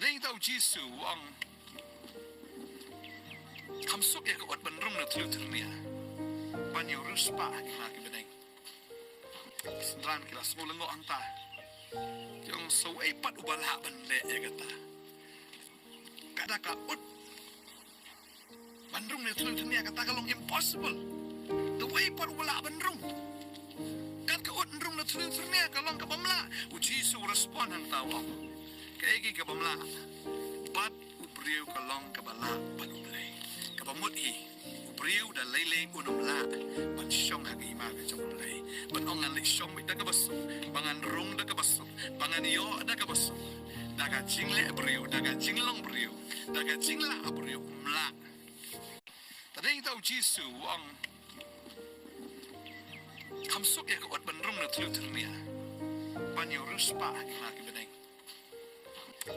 Tadeng tahu Jisu ang kamsuk ya kuat benrung na telu-telunia. Banyu riewspah kila bneng. Sendran kila semulengok anta. Yang sawai pat ubala bende ya kata. Kada kaut. Benrung na telu-telunia kata kalong impossible. The way pat ubala benrung. Kan kaut benrung na telu-telunia kalong kabamla. Jisu respon hang tahu. Kaigi kabamla. Pat ubriu kalong kabala palulay. Kabamut ubriu da lele unumla. Pan syong hang hima ka jomulay. Pan ongan li syong mi da kabasuk. Pangan rung da kabasuk. Pangan yo da kabasuk. Daga jingle briu, daga jinglong briu. Daga jingla briu umla. Tadeng tahu Jisu ang kamsuk ya kuat benrung na telu-telunia. Banyu riewspah kila bneng.